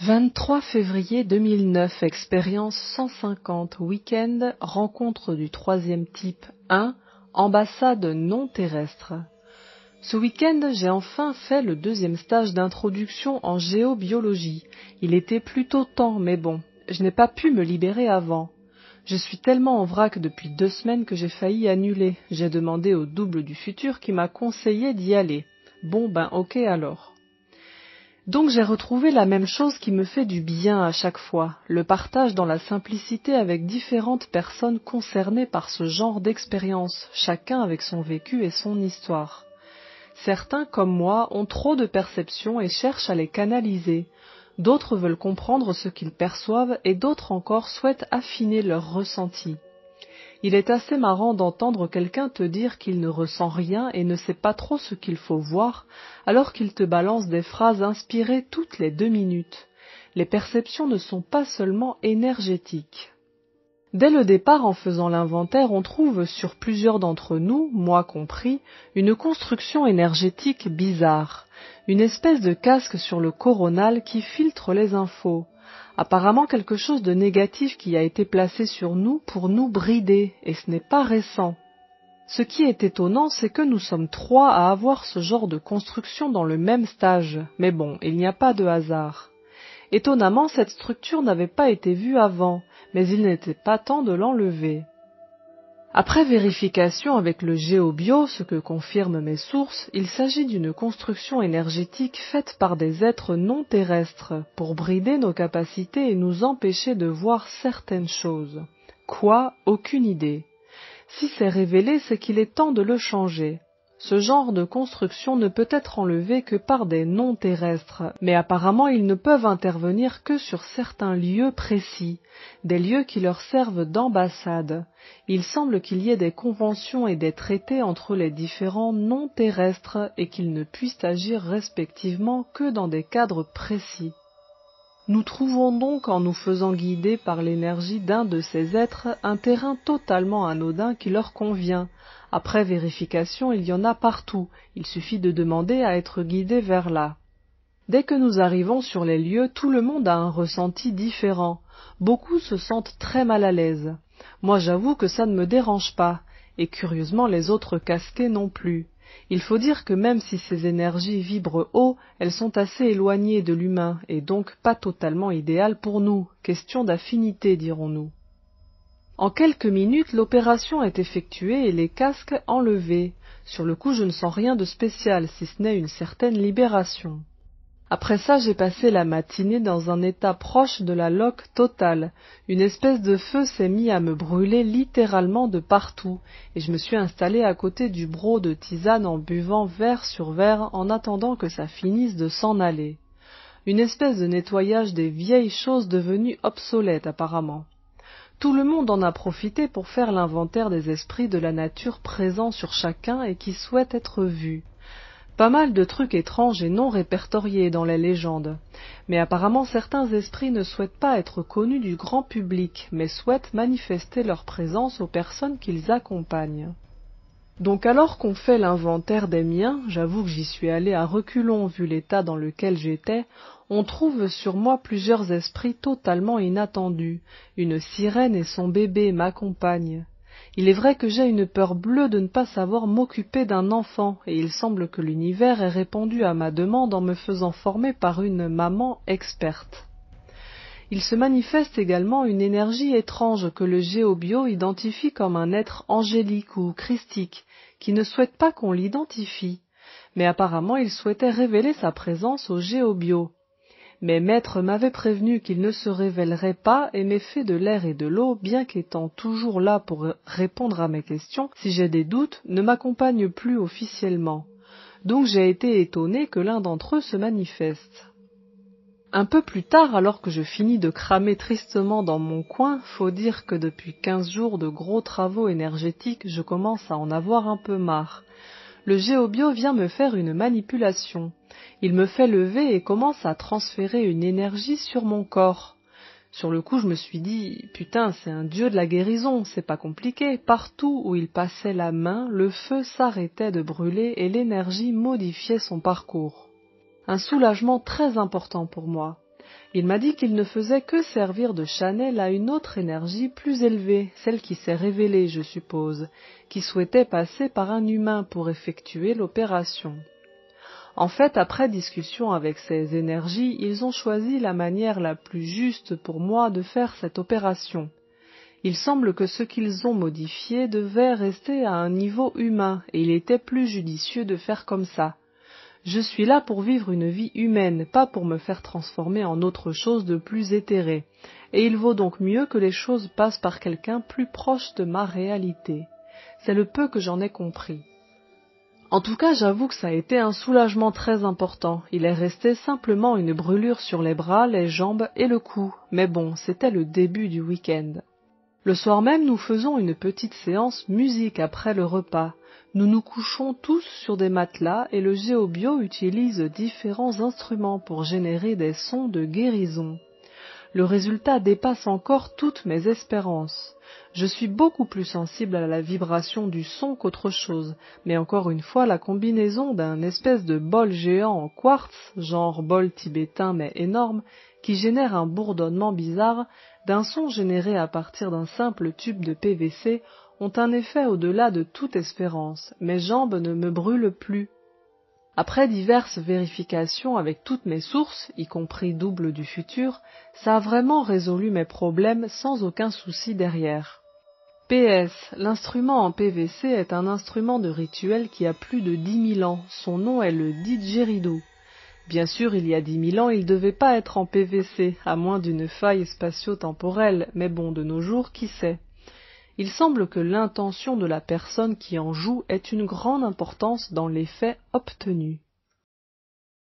23 février 2009, expérience 150, week-end, rencontre du troisième type 1, ambassade non terrestre. Ce week-end, j'ai enfin fait le deuxième stage d'introduction en géobiologie. Il était plutôt temps, mais bon, je n'ai pas pu me libérer avant. Je suis tellement en vrac depuis 2 semaines que j'ai failli annuler. J'ai demandé au double du futur qui m'a conseillé d'y aller. Bon ben ok alors. Donc j'ai retrouvé la même chose qui me fait du bien à chaque fois, le partage dans la simplicité avec différentes personnes concernées par ce genre d'expérience, chacun avec son vécu et son histoire. Certains, comme moi, ont trop de perceptions et cherchent à les canaliser. D'autres veulent comprendre ce qu'ils perçoivent et d'autres encore souhaitent affiner leurs ressentis. Il est assez marrant d'entendre quelqu'un te dire qu'il ne ressent rien et ne sait pas trop ce qu'il faut voir, alors qu'il te balance des phrases inspirées toutes les 2 minutes. Les perceptions ne sont pas seulement énergétiques. Dès le départ, en faisant l'inventaire, on trouve sur plusieurs d'entre nous, moi compris, une construction énergétique bizarre, une espèce de casque sur le coronal qui filtre les infos. Apparemment quelque chose de négatif qui a été placé sur nous pour nous brider, et ce n'est pas récent. Ce qui est étonnant, c'est que nous sommes 3 à avoir ce genre de construction dans le même stage, mais bon, il n'y a pas de hasard. Étonnamment, cette structure n'avait pas été vue avant, mais il n'était pas temps de l'enlever. Après vérification avec le géobio, ce que confirment mes sources, il s'agit d'une construction énergétique faite par des êtres non terrestres pour brider nos capacités et nous empêcher de voir certaines choses. Quoi? Aucune idée. Si c'est révélé, c'est qu'il est temps de le changer. Ce genre de construction ne peut être enlevé que par des non-terrestres, mais apparemment ils ne peuvent intervenir que sur certains lieux précis, des lieux qui leur servent d'ambassade. Il semble qu'il y ait des conventions et des traités entre les différents non-terrestres et qu'ils ne puissent agir respectivement que dans des cadres précis. Nous trouvons donc, en nous faisant guider par l'énergie d'un de ces êtres, un terrain totalement anodin qui leur convient. Après vérification, il y en a partout, il suffit de demander à être guidé vers là. Dès que nous arrivons sur les lieux, tout le monde a un ressenti différent. Beaucoup se sentent très mal à l'aise. Moi j'avoue que ça ne me dérange pas, et curieusement les autres casqués non plus. Il faut dire que même si ces énergies vibrent haut, elles sont assez éloignées de l'humain, et donc pas totalement idéales pour nous. Question d'affinité, dirons-nous. En quelques minutes, l'opération est effectuée et les casques enlevés. Sur le coup, je ne sens rien de spécial, si ce n'est une certaine libération. Après ça, j'ai passé la matinée dans un état proche de la loque totale. Une espèce de feu s'est mis à me brûler littéralement de partout, et je me suis installée à côté du broc de tisane en buvant verre sur verre en attendant que ça finisse de s'en aller. Une espèce de nettoyage des vieilles choses devenues obsolètes apparemment. Tout le monde en a profité pour faire l'inventaire des esprits de la nature présents sur chacun et qui souhaitent être vus. Pas mal de trucs étranges et non répertoriés dans les légendes, mais apparemment certains esprits ne souhaitent pas être connus du grand public, mais souhaitent manifester leur présence aux personnes qu'ils accompagnent. Donc alors qu'on fait l'inventaire des miens, j'avoue que j'y suis allée à reculons vu l'état dans lequel j'étais, on trouve sur moi plusieurs esprits totalement inattendus. Une sirène et son bébé m'accompagnent. Il est vrai que j'ai une peur bleue de ne pas savoir m'occuper d'un enfant, et il semble que l'univers ait répondu à ma demande en me faisant former par une maman experte. Il se manifeste également une énergie étrange que le géobio identifie comme un être angélique ou christique, qui ne souhaite pas qu'on l'identifie, mais apparemment il souhaitait révéler sa présence au géobio. Mes maîtres m'avaient prévenu qu'il ne se révélerait pas et m'est fait de l'air et de l'eau, bien qu'étant toujours là pour répondre à mes questions, si j'ai des doutes, ne m'accompagne plus officiellement. Donc j'ai été étonné que l'un d'entre eux se manifeste. Un peu plus tard, alors que je finis de cramer tristement dans mon coin, faut dire que depuis 15 jours de gros travaux énergétiques, je commence à en avoir un peu marre. Le géobio vient me faire une manipulation. Il me fait lever et commence à transférer une énergie sur mon corps. Sur le coup, je me suis dit, putain, c'est un dieu de la guérison, c'est pas compliqué. Partout où il passait la main, le feu s'arrêtait de brûler et l'énergie modifiait son parcours. Un soulagement très important pour moi. Il m'a dit qu'il ne faisait que servir de channel à une autre énergie plus élevée, celle qui s'est révélée, je suppose, qui souhaitait passer par un humain pour effectuer l'opération. En fait, après discussion avec ces énergies, ils ont choisi la manière la plus juste pour moi de faire cette opération. Il semble que ce qu'ils ont modifié devait rester à un niveau humain, et il était plus judicieux de faire comme ça. Je suis là pour vivre une vie humaine, pas pour me faire transformer en autre chose de plus éthéré, et il vaut donc mieux que les choses passent par quelqu'un plus proche de ma réalité. C'est le peu que j'en ai compris. En tout cas, j'avoue que ça a été un soulagement très important. Il est resté simplement une brûlure sur les bras, les jambes et le cou, mais bon, c'était le début du week-end. Le soir même, nous faisons une petite séance musique après le repas. Nous nous couchons tous sur des matelas et le géobio utilise différents instruments pour générer des sons de guérison. Le résultat dépasse encore toutes mes espérances. Je suis beaucoup plus sensible à la vibration du son qu'autre chose, mais encore une fois, la combinaison d'un espèce de bol géant en quartz, genre bol tibétain mais énorme, qui génère un bourdonnement bizarre, d'un son généré à partir d'un simple tube de PVC, ont un effet au-delà de toute espérance. Mes jambes ne me brûlent plus. Après diverses vérifications avec toutes mes sources, y compris Double du futur, ça a vraiment résolu mes problèmes sans aucun souci derrière. PS, l'instrument en PVC est un instrument de rituel qui a plus de 10 000 ans, son nom est le didgeridoo. Bien sûr, il y a 10 000 ans, il devait pas être en PVC, à moins d'une faille spatio-temporelle, mais bon, de nos jours, qui sait. Il semble que l'intention de la personne qui en joue ait une grande importance dans l'effet obtenu.